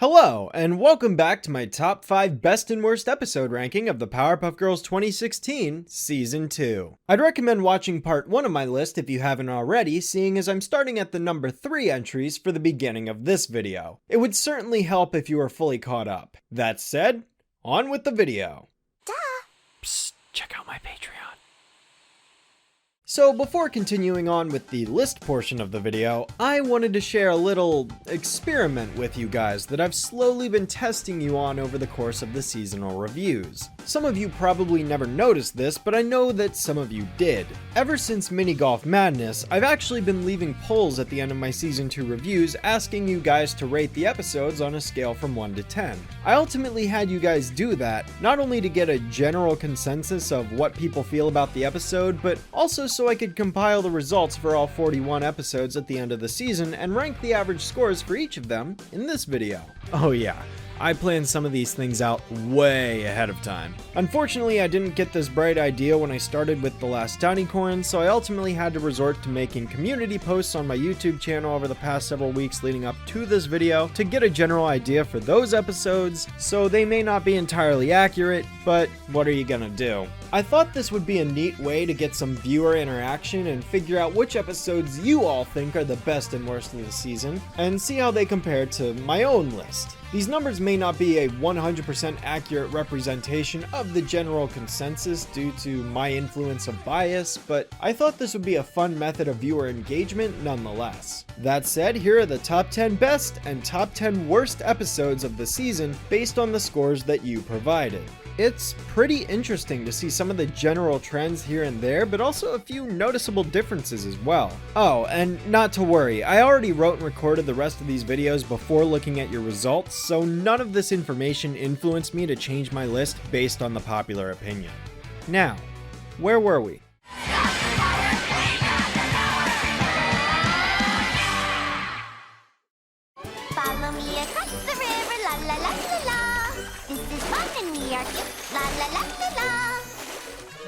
Hello, and welcome back to my top 5 best and worst episode ranking of the Powerpuff Girls 2016 Season 2. I'd recommend watching part 1 of my list if you haven't already, seeing as I'm starting at the number 3 entries for the beginning of this video. It would certainly help if you were fully caught up. That said, on with the video. Psst, check out my Patreon. So before continuing on with the list portion of the video, I wanted to share a little experiment with you guys that I've slowly been testing you on over the course of the seasonal reviews. Some of you probably never noticed this, but I know that some of you did. Ever since Mini Golf Madness, I've actually been leaving polls at the end of my Season 2 reviews asking you guys to rate the episodes on a scale from 1 to 10. I ultimately had you guys do that, not only to get a general consensus of what people feel about the episode, but also so I could compile the results for all 41 episodes at the end of the season and rank the average scores for each of them in this video. Oh yeah, I planned some of these things out way ahead of time. Unfortunately, I didn't get this bright idea when I started with The Last Tiny-Corn, so I ultimately had to resort to making community posts on my YouTube channel over the past several weeks leading up to this video to get a general idea for those episodes, so they may not be entirely accurate, but what are you gonna do? I thought this would be a neat way to get some viewer interaction and figure out which episodes you all think are the best and worst of the season, and see how they compare to my own list. These numbers may not be a 100% accurate representation of the general consensus due to my influence of bias, but I thought this would be a fun method of viewer engagement nonetheless. That said, here are the top 10 best and top 10 worst episodes of the season based on the scores that you provided. It's pretty interesting to see some of the general trends here and there, but also a few noticeable differences as well. Oh, and not to worry, I already wrote and recorded the rest of these videos before looking at your results, so none of this information influenced me to change my list based on the popular opinion. Now, where were we? Follow me across the river, la la la la la. This is fun and we are cute, la la la la la.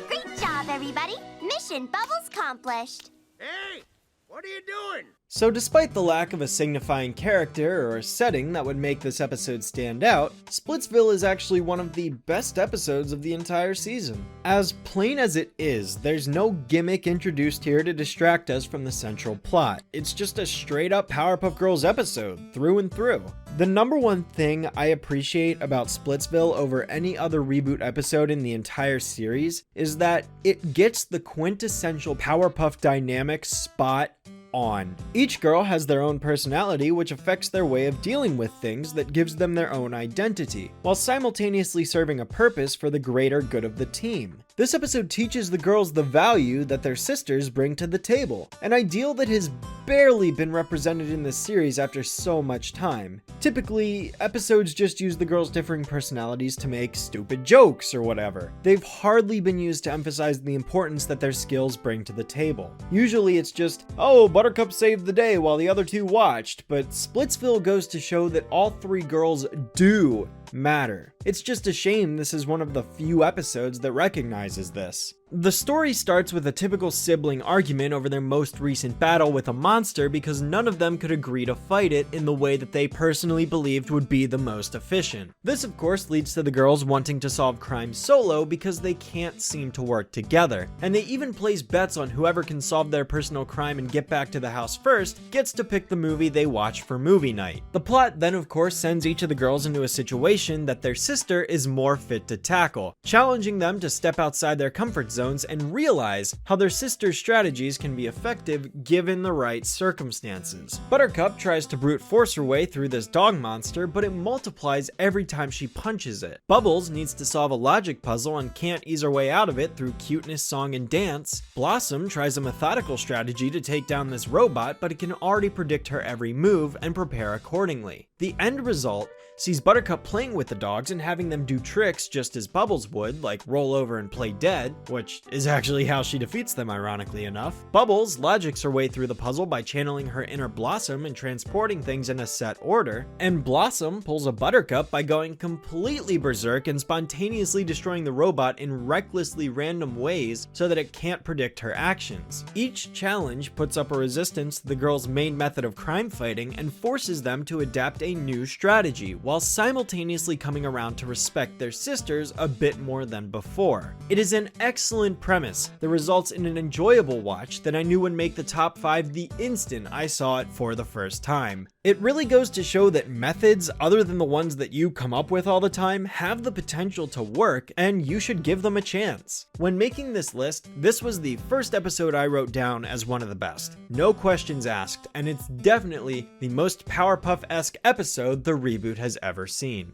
Great job, everybody. Mission bubbles accomplished. Hey, what are you doing? So despite the lack of a signifying character or a setting that would make this episode stand out, Splitsville is actually one of the best episodes of the entire season. As plain as it is, there's no gimmick introduced here to distract us from the central plot. It's just a straight up Powerpuff Girls episode, through and through. The number one thing I appreciate about Splitsville over any other Reboot episode in the entire series is that it gets the quintessential Powerpuff dynamic spot on. Each girl has their own personality, which affects their way of dealing with things that gives them their own identity, while simultaneously serving a purpose for the greater good of the team. This episode teaches the girls the value that their sisters bring to the table, an ideal that has barely been represented in this series after so much time. Typically, episodes just use the girls' differing personalities to make stupid jokes or whatever. They've hardly been used to emphasize the importance that their skills bring to the table. Usually it's just, oh, Buttercup saved the day while the other two watched, but Splitsville goes to show that all three girls do matter. It's just a shame this is one of the few episodes that recognizes this. The story starts with a typical sibling argument over their most recent battle with a monster because none of them could agree to fight it in the way that they personally believed would be the most efficient. This of course leads to the girls wanting to solve crime solo because they can't seem to work together, and they even place bets on whoever can solve their personal crime and get back to the house first gets to pick the movie they watch for movie night. The plot then of course sends each of the girls into a situation that their sister is more fit to tackle, challenging them to step outside their comfort zones and realize how their sister's strategies can be effective given the right circumstances. Buttercup tries to brute force her way through this dog monster, but it multiplies every time she punches it. Bubbles needs to solve a logic puzzle and can't ease her way out of it through cuteness, song, and dance. Blossom tries a methodical strategy to take down this robot, but it can already predict her every move and prepare accordingly. The end result sees Buttercup playing with the dogs and having them do tricks just as Bubbles would, like roll over and play dead, which is actually how she defeats them ironically enough. Bubbles logics her way through the puzzle by channeling her inner Blossom and transporting things in a set order, and Blossom pulls a Buttercup by going completely berserk and spontaneously destroying the robot in recklessly random ways so that it can't predict her actions. Each challenge puts up a resistance to the girls' main method of crime fighting and forces them to adapt a a new strategy, while simultaneously coming around to respect their sisters a bit more than before. It is an excellent premise that results in an enjoyable watch that I knew would make the top 5 the instant I saw it for the first time. It really goes to show that methods, other than the ones that you come up with all the time, have the potential to work, and you should give them a chance. When making this list, this was the first episode I wrote down as one of the best. No questions asked, and it's definitely the most Powerpuff-esque episode the reboot has ever seen.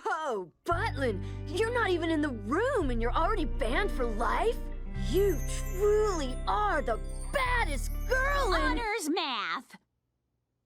Oh, Butlin, you're not even in the room and you're already banned for life? You truly are the baddest girl in... Honors math.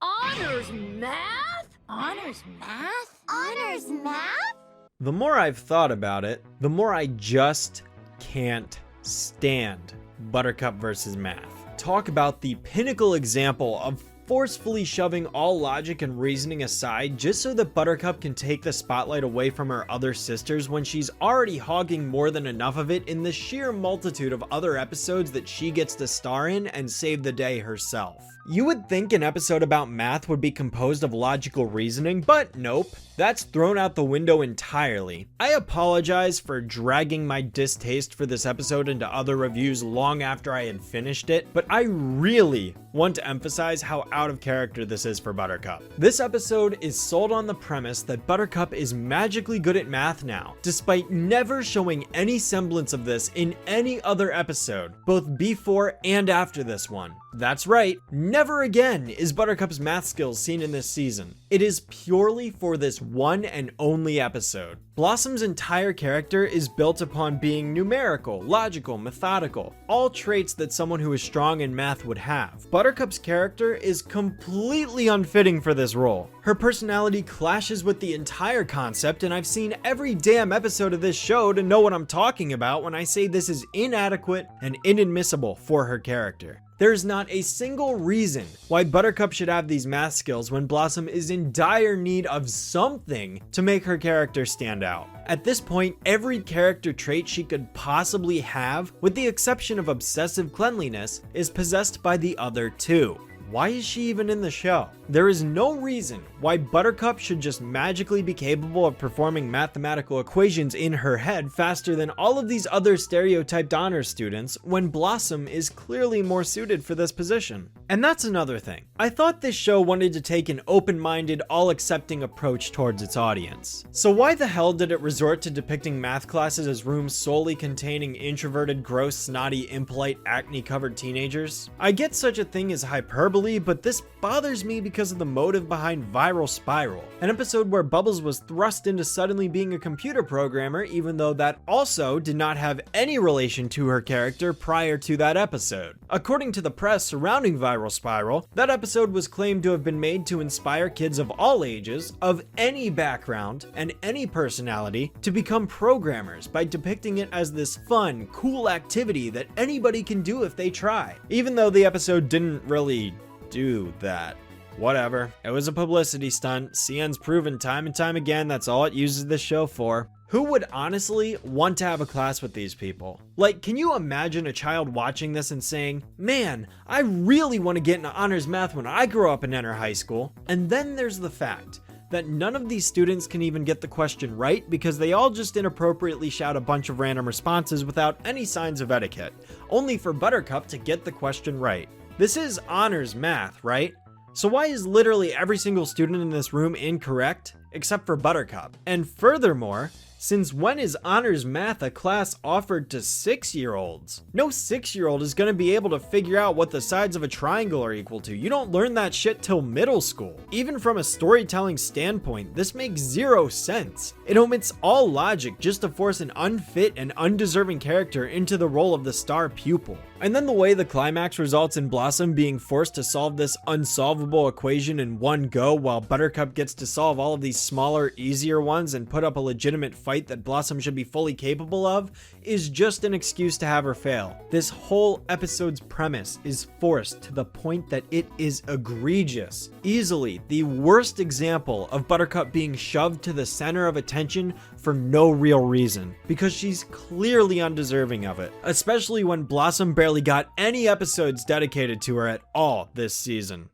Honors math? Honors math? Honors math? The more I've thought about it, the more I just can't stand Buttercup versus Math. Talk about the pinnacle example of forcefully shoving all logic and reasoning aside just so that Buttercup can take the spotlight away from her other sisters when she's already hogging more than enough of it in the sheer multitude of other episodes that she gets to star in and save the day herself. You would think an episode about math would be composed of logical reasoning, but nope, that's thrown out the window entirely. I apologize for dragging my distaste for this episode into other reviews long after I had finished it, but I really want to emphasize how out of character this is for Buttercup. This episode is sold on the premise that Buttercup is magically good at math now, despite never showing any semblance of this in any other episode, both before and after this one. That's right, never again is Buttercup's math skills seen in this season. It is purely for this one and only episode. Blossom's entire character is built upon being numerical, logical, methodical, all traits that someone who is strong in math would have. Buttercup's character is completely unfitting for this role. Her personality clashes with the entire concept, and I've seen every damn episode of this show to know what I'm talking about when I say this is inadequate and inadmissible for her character. There's not a single reason why Buttercup should have these math skills when Blossom is in dire need of something to make her character stand out. At this point, every character trait she could possibly have, with the exception of obsessive cleanliness, is possessed by the other two. Why is she even in the show? There is no reason why Buttercup should just magically be capable of performing mathematical equations in her head faster than all of these other stereotyped honors students when Blossom is clearly more suited for this position. And that's another thing. I thought this show wanted to take an open-minded, all-accepting approach towards its audience. So why the hell did it resort to depicting math classes as rooms solely containing introverted, gross, snotty, impolite, acne-covered teenagers? I get such a thing as hyperbole, but this bothers me because of the motive behind Viral Spiral, an episode where Bubbles was thrust into suddenly being a computer programmer, even though that also did not have any relation to her character prior to that episode. According to the press surrounding Viral Spiral, that episode was claimed to have been made to inspire kids of all ages, of any background, and any personality to become programmers by depicting it as this fun, cool activity that anybody can do if they try. Even though the episode didn't really do that. Whatever. It was a publicity stunt. CN's proven time and time again that's all it uses this show for. Who would honestly want to have a class with these people? Like, can you imagine a child watching this and saying, man, I really want to get into honors math when I grow up and enter high school? And then there's the fact that none of these students can even get the question right because they all just inappropriately shout a bunch of random responses without any signs of etiquette, only for Buttercup to get the question right. This is honors math, right? So why is literally every single student in this room incorrect, except for Buttercup? And furthermore, since when is honors math a class offered to 6-year-olds? No 6-year-old is going to be able to figure out what the sides of a triangle are equal to. You don't learn that shit till middle school. Even from a storytelling standpoint, this makes zero sense. It omits all logic just to force an unfit and undeserving character into the role of the star pupil. And then the way the climax results in Blossom being forced to solve this unsolvable equation in one go while Buttercup gets to solve all of these smaller, easier ones and put up a legitimate fight that Blossom should be fully capable of is just an excuse to have her fail. This whole episode's premise is forced to the point that it is egregious. Easily the worst example of Buttercup being shoved to the center of attention for no real reason, because she's clearly undeserving of it, especially when Blossom barely got any episodes dedicated to her at all this season.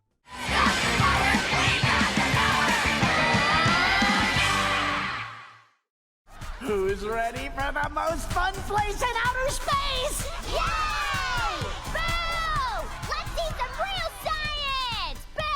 Who's ready for the most fun place in outer space? Yay! Boo! Let's see some real science! Boo!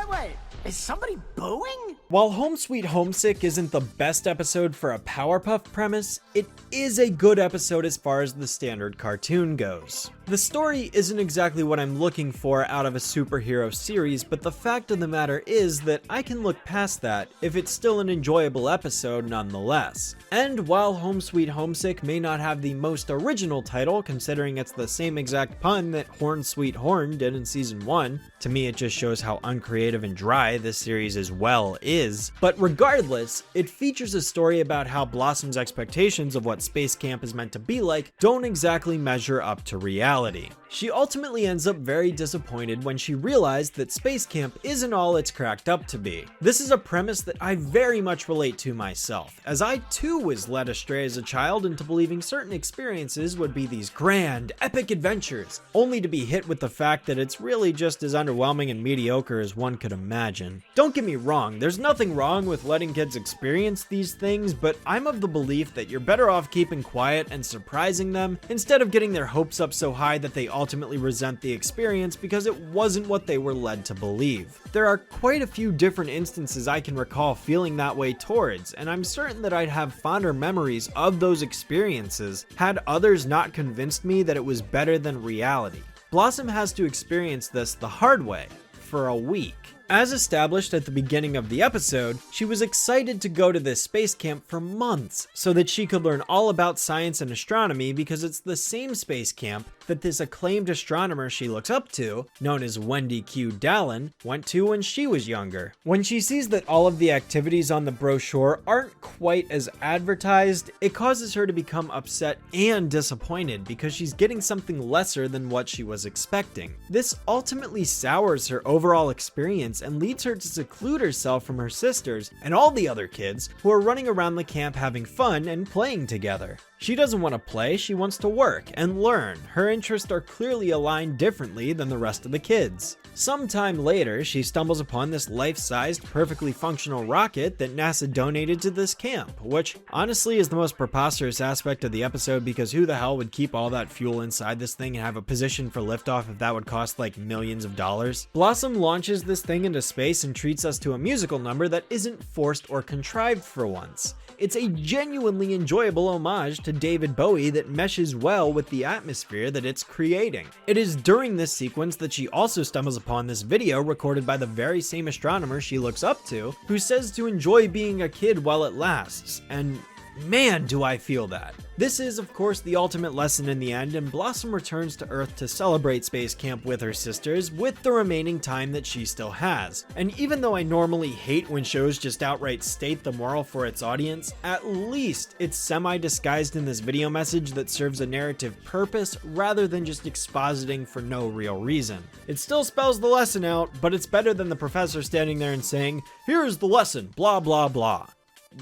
Wait. Is somebody booing? While Home Sweet Homesick isn't the best episode for a Powerpuff premise, it is a good episode as far as the standard cartoon goes. The story isn't exactly what I'm looking for out of a superhero series, but the fact of the matter is that I can look past that if it's still an enjoyable episode nonetheless. And while Home Sweet Homesick may not have the most original title, considering it's the same exact pun that Horn Sweet Horn did in season 1, to me it just shows how uncreative and dry this series as well is. But regardless, it features a story about how Blossom's expectations of what Space Camp is meant to be like don't exactly measure up to reality. She ultimately ends up very disappointed when she realized that Space Camp isn't all it's cracked up to be. This is a premise that I very much relate to myself, as I too was led astray as a child into believing certain experiences would be these grand, epic adventures, only to be hit with the fact that it's really just as underwhelming and mediocre as one could imagine. Don't get me wrong, there's nothing wrong with letting kids experience these things, but I'm of the belief that you're better off keeping quiet and surprising them instead of getting their hopes up so high that they ultimately resent the experience because it wasn't what they were led to believe. There are quite a few different instances I can recall feeling that way towards, and I'm certain that I'd have fonder memories of those experiences had others not convinced me that it was better than reality. Blossom has to experience this the hard way, for a week. As established at the beginning of the episode, she was excited to go to this space camp for months so that she could learn all about science and astronomy, because it's the same space camp that this acclaimed astronomer she looks up to, known as Wendy Q. Dallin, went to when she was younger. When she sees that all of the activities on the brochure aren't quite as advertised, it causes her to become upset and disappointed because she's getting something lesser than what she was expecting. This ultimately sours her overall experience and leads her to seclude herself from her sisters and all the other kids who are running around the camp having fun and playing together. She doesn't want to play, she wants to work and learn. Her interests are clearly aligned differently than the rest of the kids. Sometime later, she stumbles upon this life-sized, perfectly functional rocket that NASA donated to this camp, which honestly is the most preposterous aspect of the episode, because who the hell would keep all that fuel inside this thing and have a position for liftoff if that would cost like millions of dollars? Blossom launches this thing into space and treats us to a musical number that isn't forced or contrived for once. It's a genuinely enjoyable homage to David Bowie that meshes well with the atmosphere that it's creating. It is during this sequence that she also stumbles upon this video recorded by the very same astronomer she looks up to, who says to enjoy being a kid while it lasts, and man, do I feel that. This is, of course, the ultimate lesson in the end, and Blossom returns to Earth to celebrate Space Camp with her sisters with the remaining time that she still has. And even though I normally hate when shows just outright state the moral for its audience, at least it's semi-disguised in this video message that serves a narrative purpose rather than just expositing for no real reason. It still spells the lesson out, but it's better than the professor standing there and saying, "Here's the lesson, blah blah blah."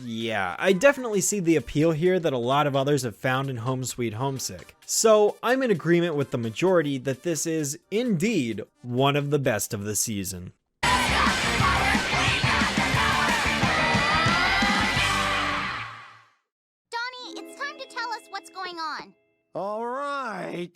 Yeah, I definitely see the appeal here that a lot of others have found in Home Sweet Homesick. So I'm in agreement with the majority that this is, indeed, one of the best of the season. Donnie, it's time to tell us what's going on. All right.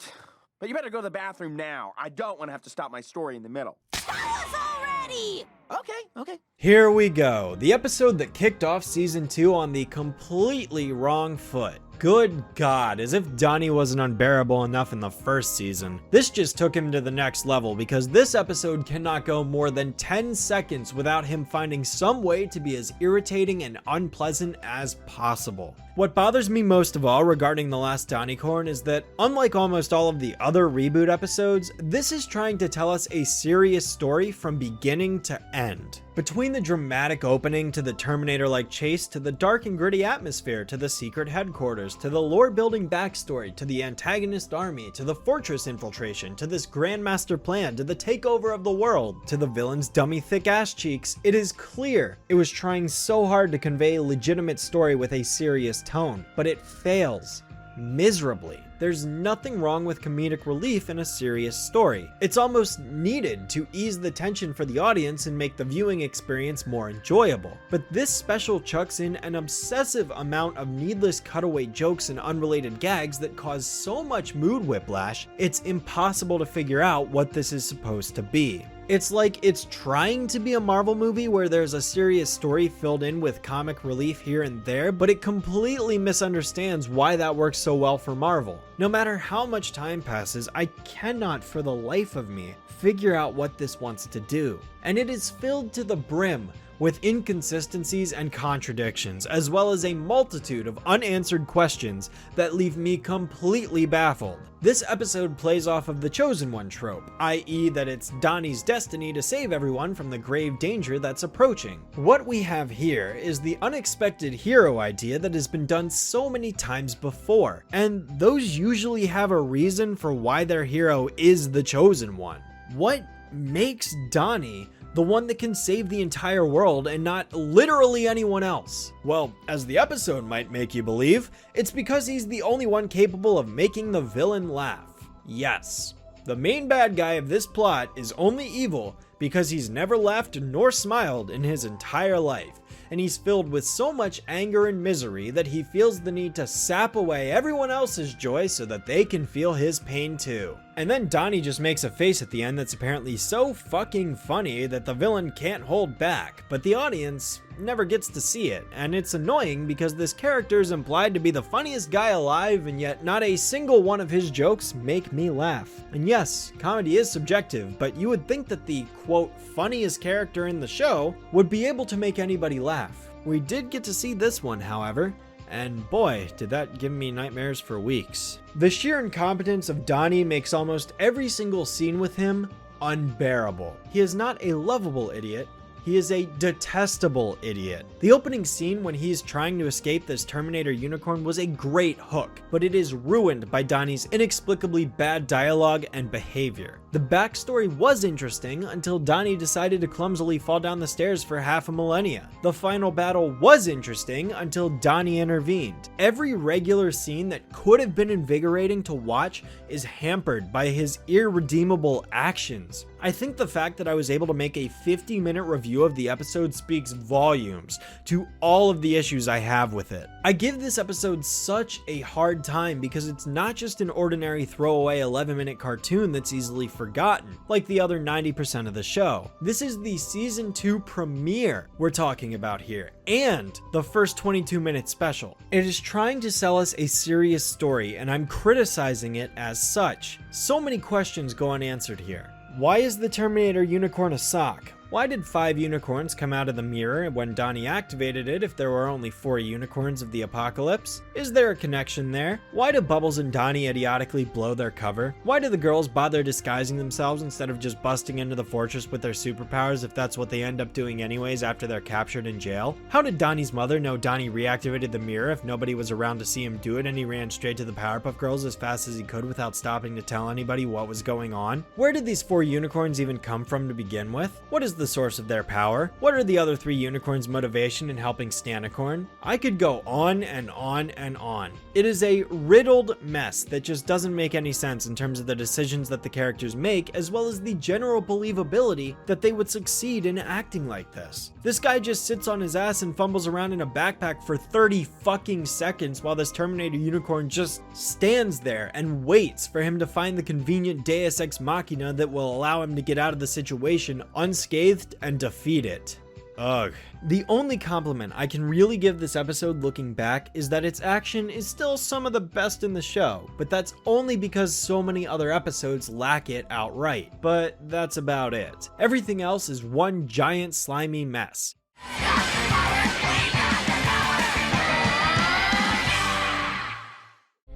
But you better go to the bathroom now. I don't want to have to stop my story in the middle. Tell us already! Okay. Here we go, the episode that kicked off season 2 on the completely wrong foot. Good God, as if Donnie wasn't unbearable enough in the first season. This just took him to the next level because this episode cannot go more than 10 seconds without him finding some way to be as irritating and unpleasant as possible. What bothers me most of all regarding The Last Donnie-Corn is that, unlike almost all of the other Reboot episodes, this is trying to tell us a serious story from beginning to end. Between the dramatic opening to the Terminator-like chase, to the dark and gritty atmosphere, to the secret headquarters, to the lore-building backstory, to the antagonist army, to the fortress infiltration, to this grandmaster plan, to the takeover of the world, to the villain's dummy thick ass cheeks, it is clear it was trying so hard to convey a legitimate story with a serious tone, but it fails miserably. There's nothing wrong with comedic relief in a serious story. It's almost needed to ease the tension for the audience and make the viewing experience more enjoyable. But this special chucks in an obsessive amount of needless cutaway jokes and unrelated gags that cause so much mood whiplash, it's impossible to figure out what this is supposed to be. It's like it's trying to be a Marvel movie where there's a serious story filled in with comic relief here and there, but it completely misunderstands why that works so well for Marvel. No matter how much time passes, I cannot for the life of me figure out what this wants to do. And it is filled to the brim with inconsistencies and contradictions, as well as a multitude of unanswered questions that leave me completely baffled. This episode plays off of the Chosen One trope, i.e. that it's Donnie's destiny to save everyone from the grave danger that's approaching. What we have here is the unexpected hero idea that has been done so many times before, and those usually have a reason for why their hero is the Chosen One. What makes Donnie the one that can save the entire world and not literally anyone else? Well, as the episode might make you believe, it's because he's the only one capable of making the villain laugh. Yes, the main bad guy of this plot is only evil because he's never laughed nor smiled in his entire life, and he's filled with so much anger and misery that he feels the need to sap away everyone else's joy so that they can feel his pain too. And then Donnie just makes a face at the end that's apparently so fucking funny that the villain can't hold back, but the audience never gets to see it, and it's annoying because this character is implied to be the funniest guy alive, and yet not a single one of his jokes make me laugh. And yes, comedy is subjective, but you would think that the quote funniest character in the show would be able to make anybody laugh. We did get to see this one, however, and boy, did that give me nightmares for weeks. The sheer incompetence of Donnie makes almost every single scene with him unbearable. He is not a lovable idiot, he is a detestable idiot. The opening scene when he's trying to escape this Terminator unicorn was a great hook, but it is ruined by Donnie's inexplicably bad dialogue and behavior. The backstory was interesting until Donnie decided to clumsily fall down the stairs for half a millennia. The final battle was interesting until Donnie intervened. Every regular scene that could have been invigorating to watch is hampered by his irredeemable actions. I think the fact that I was able to make a 50-minute review of the episode speaks volumes to all of the issues I have with it. I give this episode such a hard time because it's not just an ordinary throwaway 11-minute cartoon that's easily forgotten, like the other 90% of the show. This is the season 2 premiere we're talking about here, and the first 22-minute special. It is trying to sell us a serious story, and I'm criticizing it as such. So many questions go unanswered here. Why is the Terminator unicorn a sock? Why did 5 unicorns come out of the mirror when Donnie activated it if there were only 4 unicorns of the apocalypse? Is there a connection there? Why do Bubbles and Donnie idiotically blow their cover? Why do the girls bother disguising themselves instead of just busting into the fortress with their superpowers if that's what they end up doing anyways after they're captured in jail? How did Donnie's mother know Donnie reactivated the mirror if nobody was around to see him do it and he ran straight to the Powerpuff Girls as fast as he could without stopping to tell anybody what was going on? Where did these 4 unicorns even come from to begin with? What is the source of their power? What are the other 3 unicorns' motivation in helping Stanicorn? I could go on and on and on. It is a riddled mess that just doesn't make any sense in terms of the decisions that the characters make, as well as the general believability that they would succeed in acting like this. This guy just sits on his ass and fumbles around in a backpack for 30 fucking seconds while this Terminator unicorn just stands there and waits for him to find the convenient Deus Ex Machina that will allow him to get out of the situation unscathed and defeat it. Ugh. The only compliment I can really give this episode looking back is that its action is still some of the best in the show, but that's only because so many other episodes lack it outright. But that's about it. Everything else is one giant slimy mess.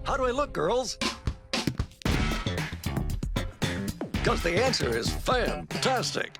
How do I look, girls? Because the answer is fantastic.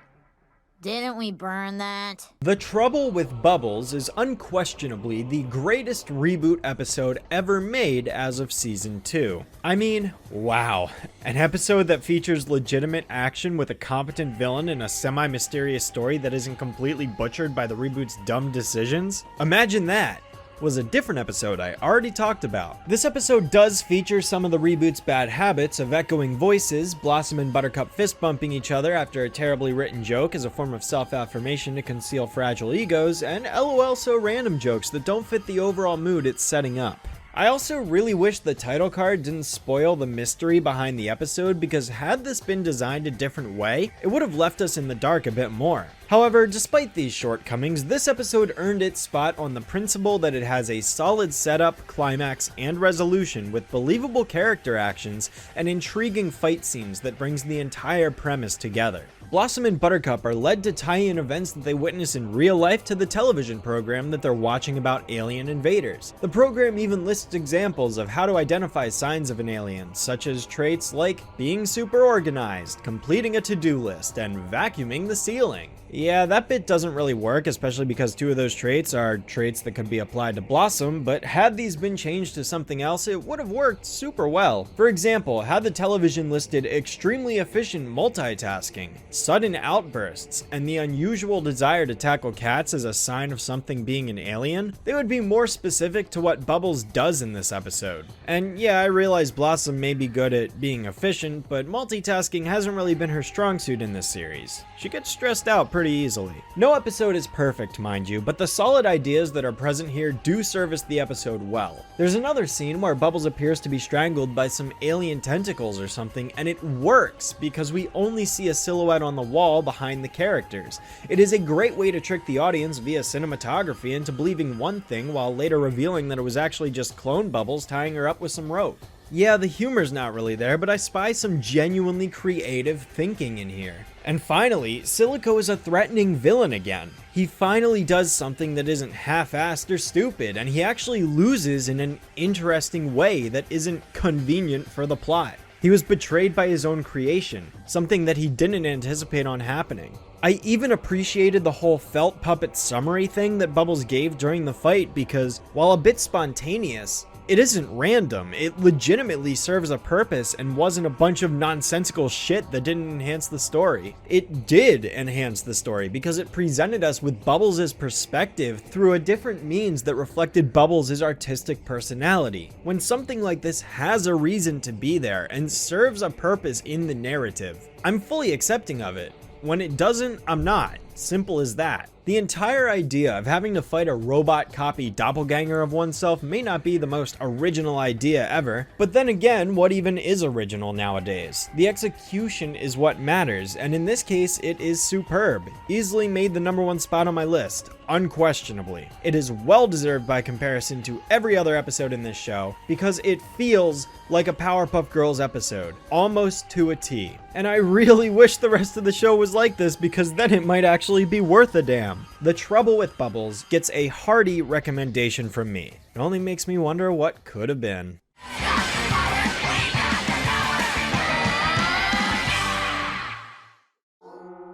Didn't we burn that? The Trouble with Bubbles is unquestionably the greatest reboot episode ever made as of season 2. I mean, wow. An episode that features legitimate action with a competent villain and a semi-mysterious story that isn't completely butchered by the reboot's dumb decisions? Imagine that. Was a different episode I already talked about. This episode does feature some of the reboot's bad habits of echoing voices, Blossom and Buttercup fist bumping each other after a terribly written joke as a form of self-affirmation to conceal fragile egos, and LOL so random jokes that don't fit the overall mood it's setting up. I also really wish the title card didn't spoil the mystery behind the episode, because had this been designed a different way, it would have left us in the dark a bit more. However, despite these shortcomings, this episode earned its spot on the principle that it has a solid setup, climax, and resolution with believable character actions and intriguing fight scenes that brings the entire premise together. Blossom and Buttercup are led to tie in events that they witness in real life to the television program that they're watching about alien invaders. The program even lists examples of how to identify signs of an alien, such as traits like being super organized, completing a to-do list, and vacuuming the ceiling. Yeah, that bit doesn't really work, especially because 2 of those traits are traits that could be applied to Blossom, but had these been changed to something else, it would have worked super well. For example, had the television listed extremely efficient multitasking, sudden outbursts, and the unusual desire to tackle cats as a sign of something being an alien, they would be more specific to what Bubbles does in this episode. And yeah, I realize Blossom may be good at being efficient, but multitasking hasn't really been her strong suit in this series. She gets stressed out pretty easily. No episode is perfect, mind you, but the solid ideas that are present here do service the episode well. There's another scene where Bubbles appears to be strangled by some alien tentacles or something, and it works because we only see a silhouette on the wall behind the characters. It is a great way to trick the audience via cinematography into believing one thing while later revealing that it was actually just clone Bubbles tying her up with some rope. Yeah, the humor's not really there, but I spy some genuinely creative thinking in here. And finally, Silico is a threatening villain again. He finally does something that isn't half-assed or stupid, and he actually loses in an interesting way that isn't convenient for the plot. He was betrayed by his own creation, something that he didn't anticipate on happening. I even appreciated the whole felt puppet summary thing that Bubbles gave during the fight, because while a bit spontaneous, it isn't random. It legitimately serves a purpose and wasn't a bunch of nonsensical shit that didn't enhance the story. It did enhance the story because it presented us with Bubbles' perspective through a different means that reflected Bubbles' artistic personality. When something like this has a reason to be there and serves a purpose in the narrative, I'm fully accepting of it. When it doesn't, I'm not. Simple as that. The entire idea of having to fight a robot copy doppelganger of oneself may not be the most original idea ever, but then again, what even is original nowadays? The execution is what matters, and in this case, it is superb. Easily made the #1 spot on my list, unquestionably. It is well deserved by comparison to every other episode in this show, because it feels like a Powerpuff Girls episode, almost to a T. And I really wish the rest of the show was like this, because then it might actually be worth a damn. The Trouble with Bubbles gets a hearty recommendation from me. It only makes me wonder what could have been.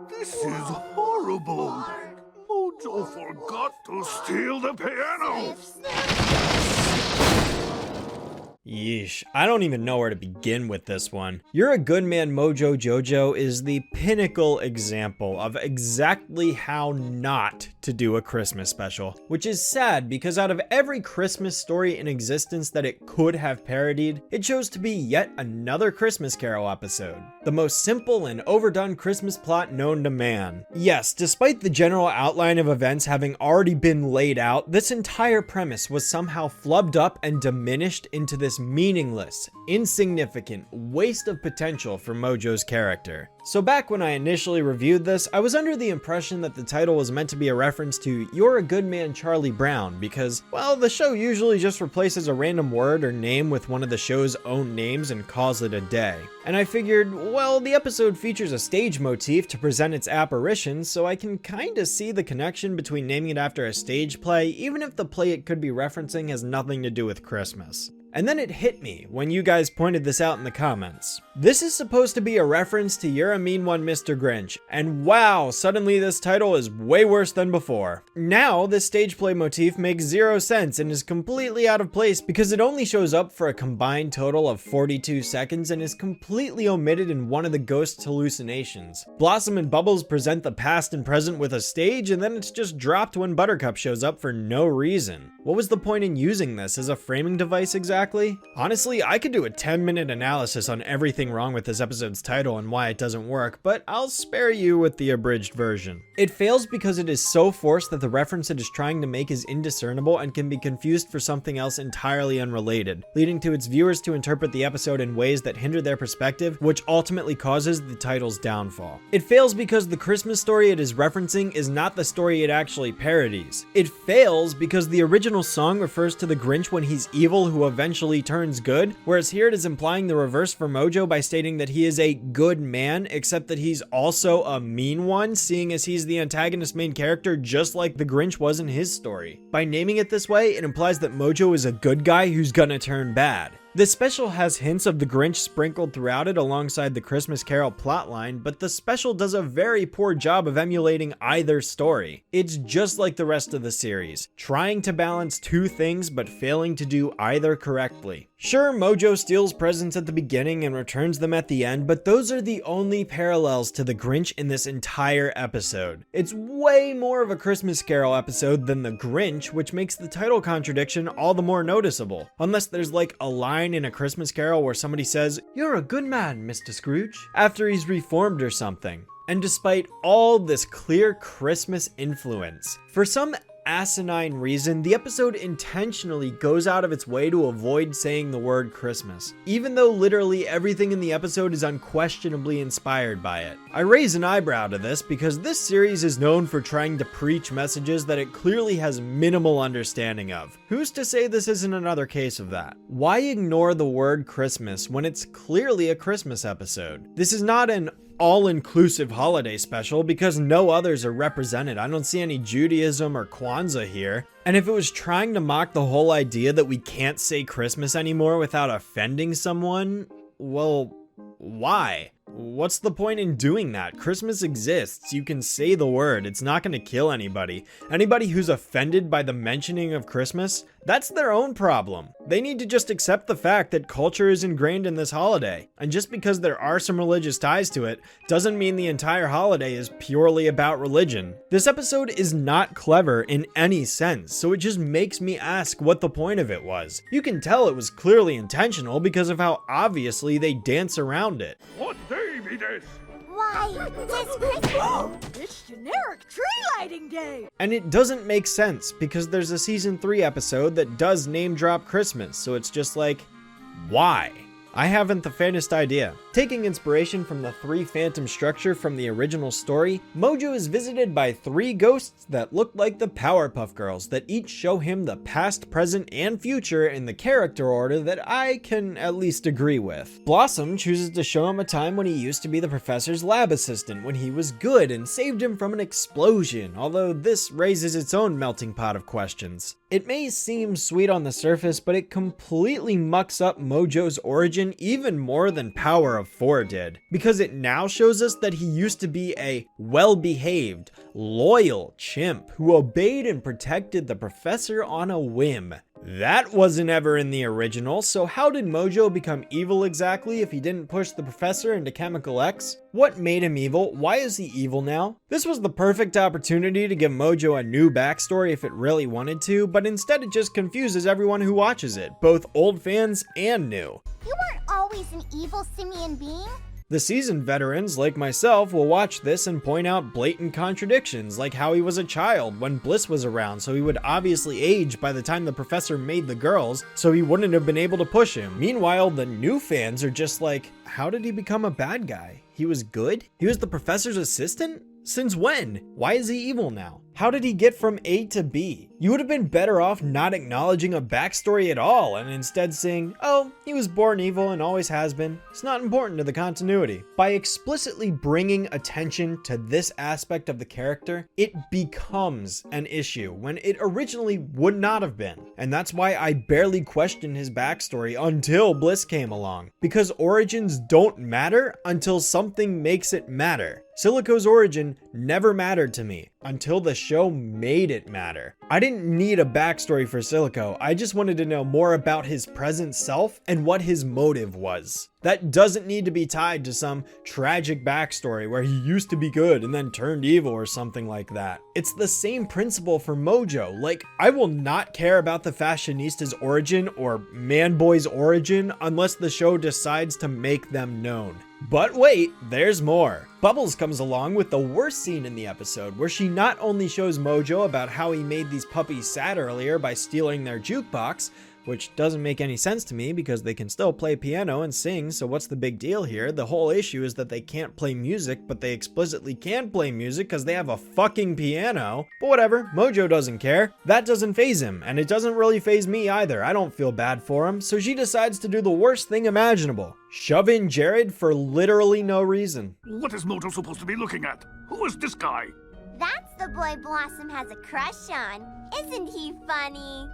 This is horrible. Mojo forgot to steal the piano. Yeesh, I don't even know where to begin with this one. You're a Good Man Mojo Jojo is the pinnacle example of exactly how not to do a Christmas special, which is sad because out of every Christmas story in existence that it could have parodied, it chose to be yet another Christmas Carol episode. The most simple and overdone Christmas plot known to man. Yes, despite the general outline of events having already been laid out, this entire premise was somehow flubbed up and diminished into this this meaningless, insignificant waste of potential for Mojo's character. So back when I initially reviewed this, I was under the impression that the title was meant to be a reference to You're a Good Man, Charlie Brown, because, well, the show usually just replaces a random word or name with one of the show's own names and calls it a day. And I figured, well, the episode features a stage motif to present its apparition, so I can kinda see the connection between naming it after a stage play, even if the play it could be referencing has nothing to do with Christmas. And then it hit me when you guys pointed this out in the comments. This is supposed to be a reference to You're a Mean One, Mr. Grinch, and wow, suddenly this title is way worse than before. Now, this stage play motif makes zero sense and is completely out of place because it only shows up for a combined total of 42 seconds and is completely omitted in one of the ghost's hallucinations. Blossom and Bubbles present the past and present with a stage, and then it's just dropped when Buttercup shows up for no reason. What was the point in using this as a framing device exactly? Honestly, I could do a 10-minute analysis on everything wrong with this episode's title and why it doesn't work, but I'll spare you with the abridged version. It fails because it is so forced that the reference it is trying to make is indiscernible and can be confused for something else entirely unrelated, leading to its viewers to interpret the episode in ways that hinder their perspective, which ultimately causes the title's downfall. It fails because the Christmas story it is referencing is not the story it actually parodies. It fails because the original song refers to the Grinch when he's evil who eventually turns good, whereas here it is implying the reverse for Mojo by stating that he is a good man, except that he's also a mean one, seeing as he's the antagonist main character just like the Grinch was in his story. By naming it this way, it implies that Mojo is a good guy who's gonna turn bad. This special has hints of the Grinch sprinkled throughout it alongside the Christmas Carol plotline, but the special does a very poor job of emulating either story. It's just like the rest of the series, trying to balance two things but failing to do either correctly. Sure, Mojo steals presents at the beginning and returns them at the end, but those are the only parallels to the Grinch in this entire episode. It's way more of a Christmas Carol episode than the Grinch, which makes the title contradiction all the more noticeable. Unless there's like a line in A Christmas Carol where somebody says, "You're a good man, Mr. Scrooge," after he's reformed or something. And despite all this clear Christmas influence, for some asinine reason, the episode intentionally goes out of its way to avoid saying the word Christmas, even though literally everything in the episode is unquestionably inspired by it. I raise an eyebrow to this because this series is known for trying to preach messages that it clearly has minimal understanding of. Who's to say this isn't another case of that? Why ignore the word Christmas when it's clearly a Christmas episode? This is not an all-inclusive holiday special because no others are represented. I don't see any Judaism or Kwanzaa here. And if it was trying to mock the whole idea that we can't say Christmas anymore without offending someone, well, why? What's the point in doing that? Christmas exists. You can say the word. It's not going to kill anybody. Anybody who's offended by the mentioning of Christmas, that's their own problem. They need to just accept the fact that culture is ingrained in this holiday. And just because there are some religious ties to it, doesn't mean the entire holiday is purely about religion. This episode is not clever in any sense, so it just makes me ask what the point of it was. You can tell it was clearly intentional because of how obviously they dance around it. What day be this? Why, this Christmas. It's generic tree lighting day! And it doesn't make sense because there's a season 3 episode that does name drop Christmas, so it's just like, why? I haven't the faintest idea. Taking inspiration from the 3 phantom structure from the original story, Mojo is visited by 3 ghosts that look like the Powerpuff Girls that each show him the past, present, and future in the character order that I can at least agree with. Blossom chooses to show him a time when he used to be the professor's lab assistant when he was good and saved him from an explosion, although this raises its own melting pot of questions. It may seem sweet on the surface, but it completely mucks up Mojo's origin even more than Power of 4 did, because it now shows us that he used to be a well-behaved, loyal chimp who obeyed and protected the professor on a whim. That wasn't ever in the original, so how did Mojo become evil exactly if he didn't push the professor into Chemical X? What made him evil? Why is he evil now? This was the perfect opportunity to give Mojo a new backstory if it really wanted to, but instead it just confuses everyone who watches it, both old fans and new. You weren't always an evil simian being. The seasoned veterans like myself will watch this and point out blatant contradictions, like how he was a child when Bliss was around, so he would obviously age by the time the professor made the girls, so he wouldn't have been able to push him. Meanwhile, the new fans are just like, how did he become a bad guy? He was good? He was the professor's assistant? Since when? Why is he evil now? How did he get from A to B? You would have been better off not acknowledging a backstory at all and instead saying, oh, he was born evil and always has been. It's not important to the continuity. By explicitly bringing attention to this aspect of the character, it becomes an issue when it originally would not have been. And that's why I barely questioned his backstory until Bliss came along. Because origins don't matter until something makes it matter. Silico's origin never mattered to me until the show made it matter. I didn't need a backstory for Silico, I just wanted to know more about his present self and what his motive was. That doesn't need to be tied to some tragic backstory where he used to be good and then turned evil or something like that. It's the same principle for Mojo. Like, I will not care about the fashionista's origin or man-boy's origin unless the show decides to make them known. But wait, there's more. Bubbles comes along with the worst scene in the episode, where she not only shows Mojo about how he made these puppies sad earlier by stealing their jukebox, which doesn't make any sense to me because they can still play piano and sing, so what's the big deal here? The whole issue is that they can't play music, but they explicitly can play music because they have a fucking piano. But whatever, Mojo doesn't care. That doesn't faze him, and it doesn't really faze me either. I don't feel bad for him, so she decides to do the worst thing imaginable. Shove in Jared for literally no reason. What is Mojo supposed to be looking at? Who is this guy? That's the boy Blossom has a crush on. Isn't he funny?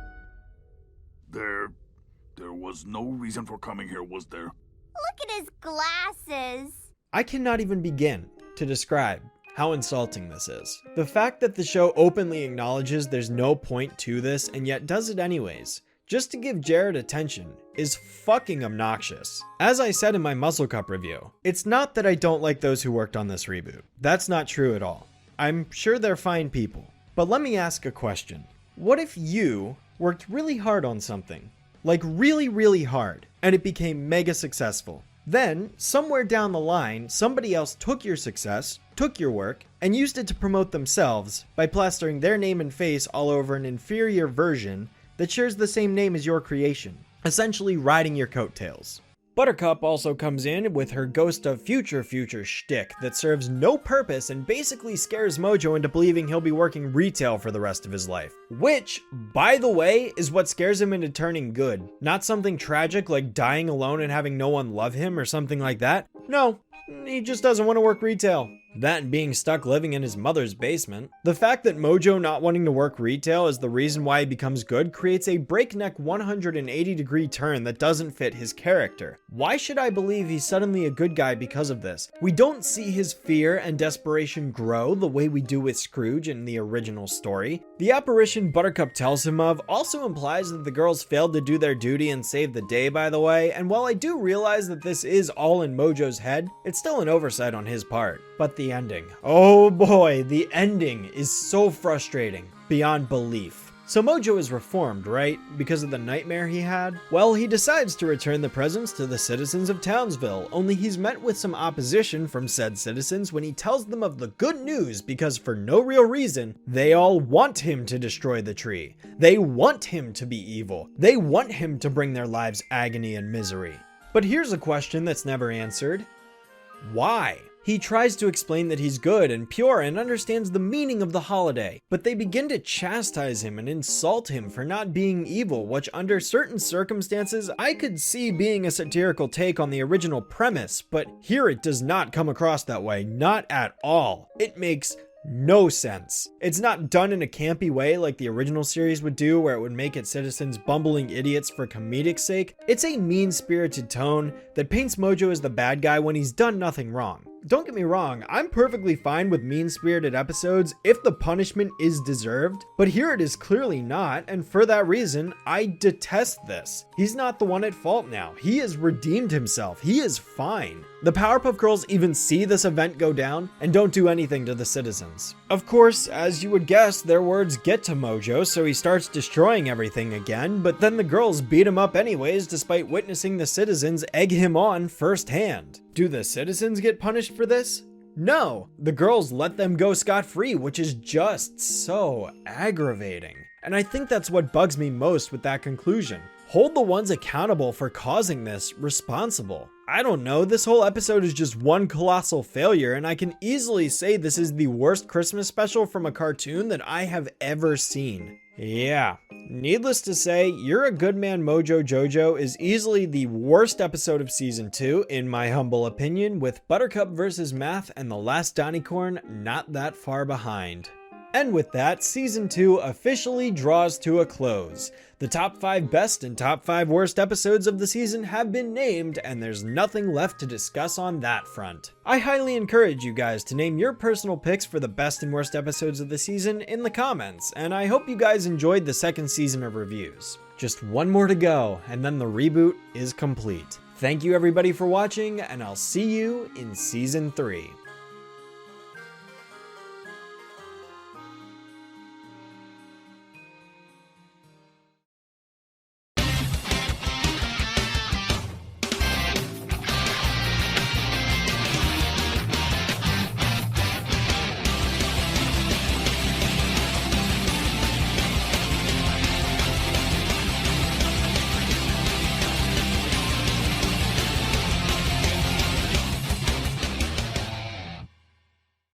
There was no reason for coming here, was there? Look at his glasses. I cannot even begin to describe how insulting this is. The fact that the show openly acknowledges there's no point to this and yet does it anyways, just to give Jared attention, is fucking obnoxious. As I said in my Muscle Cup review, it's not that I don't like those who worked on this reboot. That's not true at all. I'm sure they're fine people. But let me ask a question. What if you worked really hard on something, like really hard, and it became mega successful? Then, somewhere down the line, somebody else took your success, took your work, and used it to promote themselves by plastering their name and face all over an inferior version that shares the same name as your creation, essentially riding your coattails. Buttercup also comes in with her Ghost of Future shtick that serves no purpose and basically scares Mojo into believing he'll be working retail for the rest of his life. Which, by the way, is what scares him into turning good. Not something tragic like dying alone and having no one love him or something like that. No, he just doesn't want to work retail. That and being stuck living in his mother's basement. The fact that Mojo not wanting to work retail is the reason why he becomes good creates a breakneck 180-degree turn that doesn't fit his character. Why should I believe he's suddenly a good guy because of this? We don't see his fear and desperation grow the way we do with Scrooge in the original story. The apparition Buttercup tells him of also implies that the girls failed to do their duty and save the day, by the way, and while I do realize that this is all in Mojo's head, it's still an oversight on his part. But the ending. Oh boy, the ending is so frustrating, beyond belief. So Mojo is reformed, right? Because of the nightmare he had? Well, he decides to return the presents to the citizens of Townsville, only he's met with some opposition from said citizens when he tells them of the good news because for no real reason, they all want him to destroy the tree. They want him to be evil. They want him to bring their lives agony and misery. But here's a question that's never answered. Why? He tries to explain that he's good and pure and understands the meaning of the holiday, but they begin to chastise him and insult him for not being evil, which under certain circumstances I could see being a satirical take on the original premise, but here it does not come across that way, not at all. It makes no sense. It's not done in a campy way like the original series would do, where it would make its citizens bumbling idiots for comedic sake. It's a mean-spirited tone that paints Mojo as the bad guy when he's done nothing wrong. Don't get me wrong, I'm perfectly fine with mean-spirited episodes if the punishment is deserved, but here it is clearly not, and for that reason, I detest this. He's not the one at fault now. He has redeemed himself. He is fine. The Powerpuff Girls even see this event go down and don't do anything to the citizens. Of course, as you would guess, their words get to Mojo, so he starts destroying everything again, but then the girls beat him up anyways despite witnessing the citizens egg him on firsthand. Do the citizens get punished for this? No, the girls let them go scot-free, which is just so aggravating. And I think that's what bugs me most with that conclusion. Hold the ones accountable for causing this responsible. I don't know, this whole episode is just one colossal failure, and I can easily say this is the worst Christmas special from a cartoon that I have ever seen. Yeah, needless to say, You're a Good Man Mojo Jojo is easily the worst episode of season 2, in my humble opinion, with Buttercup vs. Math and The Last Donnycorn not that far behind. And with that, season 2 officially draws to a close. The top 5 best and top 5 worst episodes of the season have been named, and there's nothing left to discuss on that front. I highly encourage you guys to name your personal picks for the best and worst episodes of the season in the comments, and I hope you guys enjoyed the second season of reviews. Just one more to go, and then the reboot is complete. Thank you everybody for watching, and I'll see you in season 3.